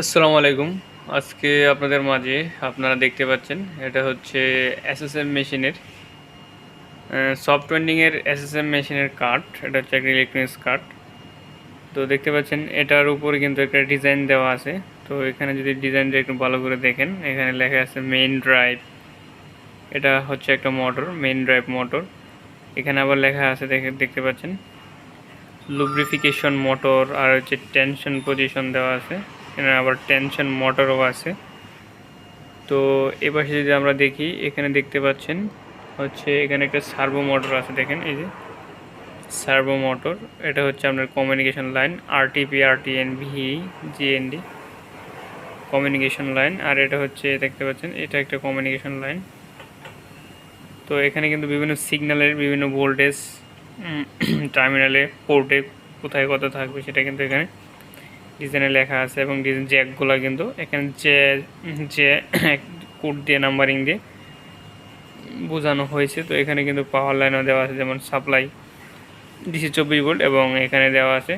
আসসালামু আলাইকুম। আজকে আপনাদের মাঝে আপনারা দেখতে পাচ্ছেন এটা হচ্ছে এসএসএম মেশিনের সফট ওয়েন্ডিং এর এসএসএম মেশিনের কার্ড। এটা হচ্ছে একটা ইলেকট্রনিক্স কার্ড। তো দেখতে পাচ্ছেন এটার উপরে কিন্তু একটা ডিজাইন দেওয়া আছে। তো এখানে যদি ডিজাইনটা একটু ভালো করে দেখেন, এখানে লেখা আছে মেইন ড্রাইভ। এটা হচ্ছে একটা মোটর, মেইন ড্রাইভ মোটর। এখানে আবার লেখা আছে দেখতে পাচ্ছেন লুব্রিফিকেশন মোটর, আর হচ্ছে টেনশন পজিশন দেওয়া আছে। এখানে আবার টেনশন মোটরও আছে। তো এপাশে যদি আমরা দেখি, এখানে দেখতে পাচ্ছেন হচ্ছে এখানে একটা সার্ভো মোটর আছে। দেখেন এই যে সার্ভো মোটর, এটা হচ্ছে আপনার communication line RTP RTN V GND communication line. আর এটা হচ্ছে দেখতে পাচ্ছেন এটা একটা কমিউনিকেশন লাইন। তো এখানে কিন্তু বিভিন্ন সিগন্যালের বিভিন্ন ভোল্টেজ টার্মিনালে পোর্টে কোথায় কত থাকবে সেটা কিন্তু এখানে ডিজাইনে লেখা আছে, এবং ডিজাইন জ্যাকগুলো কিন্তু এখানে যে যে কোড দিয়ে নাম্বারিং দিয়ে বোঝানো হয়েছে। তো এখানে কিন্তু পাওয়ার লাইনও দেওয়া আছে, যেমন সাপ্লাই ডিসি 24 ভোল্ট, এবং এখানে দেওয়া আছে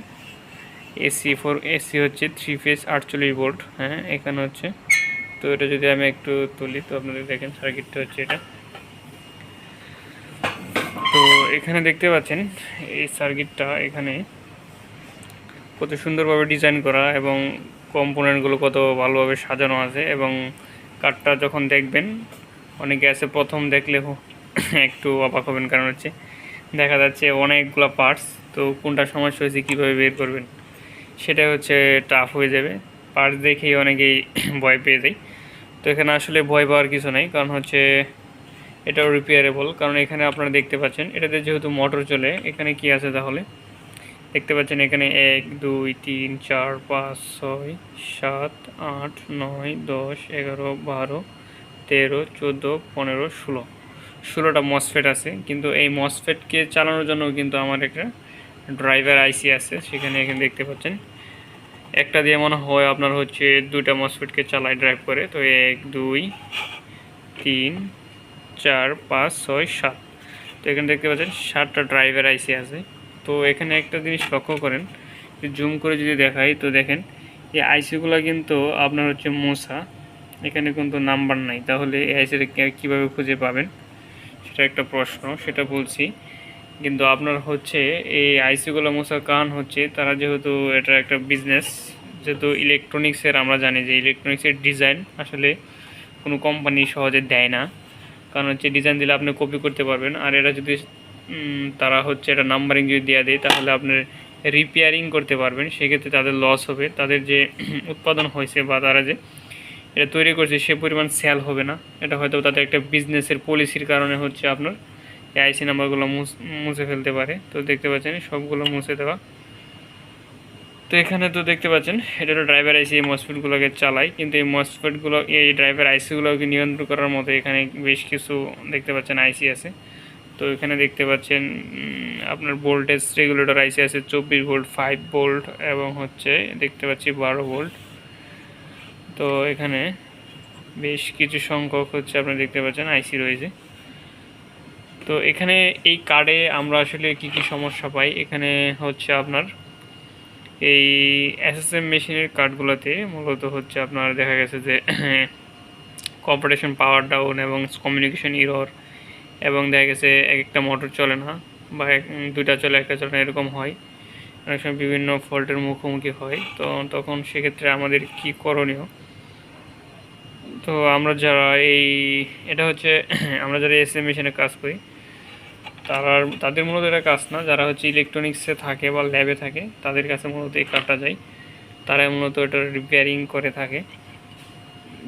এসি হচ্ছে 3 ফেজ 48 ভোল্ট। হ্যাঁ, এখানে হচ্ছে। তো এটা যদি আমি একটু তুলি তো আপনাদের দেখেন সার্কিটটা হচ্ছে এটা। তো এখানে দেখতে পাচ্ছেন এই সার্কিটটা এখানে কত সুন্দরভাবে ডিজাইন করা, এবং কম্পোনেন্টগুলো কত ভালোভাবে সাজানো আছে। এবং কার্ডটা যখন দেখবেন, অনেকে আছে প্রথম দেখলে একটু অবাক হবেন, কারণ হচ্ছে দেখা যাচ্ছে অনেকগুলো পার্টস। তো কোনটা সমস্যা হয়েছে কীভাবে বের করবেন সেটা হচ্ছে টাফ হয়ে যাবে। পার্টস দেখেই অনেকেই ভয় পেয়ে যায়। তো এখানে আসলে ভয় পাওয়ার কিছু নেই, কারণ হচ্ছে এটাও রিপেয়ারেবল। কারণ এখানে আপনারা দেখতে পাচ্ছেন এটাতে যেহেতু মোটর চলে, এখানে কি আছে তাহলে দেখতে পাচ্ছেন এখানে 1 2 3 4 5 6 7 8 9 10 11 12 13 14 15 16টা মসফেট আছে। কিন্তু এই মসফেটকে চালানোর জন্য কিন্তু আমার একটা ড্রাইভার আইসি আছে। সেখানে এখানে দেখতে পাচ্ছেন একটা দিয়ে মনে হয় আপনার হচ্ছে দুইটা মসফেটকে চালায় ড্রাইভ করে। তো 1 2 3 4 5 6 7। তো এখানে দেখতে পাচ্ছেন 7টা ড্রাইভার আইসি আছে। তো এখানে একটা জিনিস লক্ষ্য করেন, জুম করে যদি দেখাই তো দেখেন এই আইসিগুলো কিন্তু আপনার হচ্ছে মোছা, এখানে কিন্তু নাম্বার নাই। তাহলে এই আইসিটা কীভাবে খুঁজে পাবেন সেটা একটা প্রশ্ন, সেটা বলছি। কিন্তু আপনার হচ্ছে এই আইসিগুলো মোছার কারণ হচ্ছে তারা যেহেতু এটা একটা বিজনেস, যেহেতু ইলেকট্রনিক্সের আমরা জানি যে ইলেকট্রনিক্সের ডিজাইন আসলে কোনো কোম্পানি সহজে দেয় না। কারণ হচ্ছে ডিজাইন দিলে আপনি কপি করতে পারবেন, আর এটা যদি তারা হচ্ছে এটা নাম্বারিং যদি দেওয়া দেয় তাহলে আপনার রিপেয়ারিং করতে পারবেন। সেক্ষেত্রে তাদের লস হবে, তাদের যে উৎপাদন হয়েছে বা তারা যে এটা তৈরি করছে সে পরিমাণ সেল হবে না। এটা হয়তো তাদের একটা বিজনেসের পলিসির কারণে হচ্ছে আপনার এই আইসি নাম্বারগুলো মুছে ফেলতে পারে। তো দেখতে পাচ্ছেন সবগুলো মুছে দেওয়া। তো এখানে তো দেখতে পাচ্ছেন এটা হলো ড্রাইভার আইসি, এই মসফেটগুলোকে চালায়। কিন্তু এই মসফেটগুলো এই ড্রাইভার আইসিগুলোকে নিয়ন্ত্রণ করার মতো এখানে বেশ কিছু দেখতে পাচ্ছেন আইসি আছে। তো এখানে দেখতে পাচ্ছেন আপনার ভোল্টেজ রেগুলেটর আইসি আছে 24 ভোল্ট, 5 ভোল্ট, এবং হচ্ছে দেখতে পাচ্ছি 12 ভোল্ট। তো এখানে বেশ কিছু সংখ্যক হচ্ছে আপনারা দেখতে পাচ্ছেন আইসি রয়েছে। তো এখানে এই কার্ডে আমরা আসলে কি কি সমস্যা পাই, এখানে হচ্ছে আপনার এই এসএসএম মেশিনের কার্ডগুলোতে মূলত হচ্ছে আপনার দেখা গেছে যে কম্পিটিশন পাওয়ার ডাউন এবং কমিউনিকেশন ইরর, এবং দেখা গেছে এক একটা মোটর চলে না, বা দুইটা চলে একটা চলে না, এরকম হয়। অনেক সময় বিভিন্ন ফল্টের মুখোমুখি হয়। তো তখন সেক্ষেত্রে আমাদের কি করণীয়? তো আমরা যারা এটা হচ্ছে আমরা যারা এসএম মেশিনে কাজ করি তাদের মূলত এটা কাজ না, যারা হচ্ছে ইলেকট্রনিক্সে থাকে বা ল্যাবে থাকে তাদের কাছে মূলত এই কার্ডটা যায়, তারা মূলত এটা রিপেয়ারিং করে থাকে।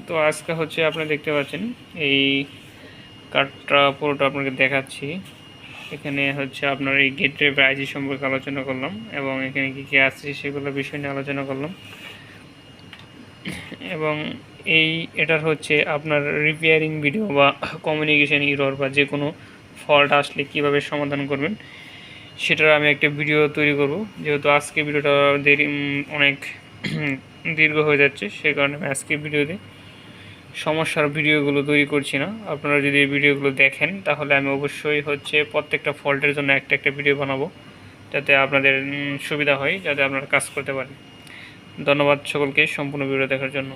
তো আজকে হচ্ছে আপনি দেখতে পাচ্ছেন এই কার্ডটা পুরোটা আপনাকে দেখাচ্ছি। এখানে হচ্ছে আপনার এই গেটওয়ে আইসি সম্পর্কে আলোচনা করলাম, এবং এখানে কী কী আছে সেগুলো বিষয় নিয়ে আলোচনা করলাম। এবং এটার হচ্ছে আপনার রিপেয়ারিং ভিডিও বা কমিউনিকেশন ইরর বা যে কোনো ফল্ট আসলে কিভাবে সমাধান করবেন সেটার আমি একটা ভিডিও তৈরি করব। যেহেতু আজকে ভিডিওটা অনেক দীর্ঘ হয়ে যাচ্ছে, সে কারণে আমি আজকে ভিডিওতে সমস্যার ভিডিওগুলো তৈরি করছি না। আপনারা যদি এই ভিডিওগুলো দেখেন তাহলে আমি অবশ্যই হচ্ছে প্রত্যেকটা ফল্টের জন্য একটা ভিডিও বানাবো, যাতে আপনাদের সুবিধা হয়, যাতে আপনারা কাজ করতে পারেন। ধন্যবাদ সকলকে সম্পূর্ণ ভিডিও দেখার জন্য।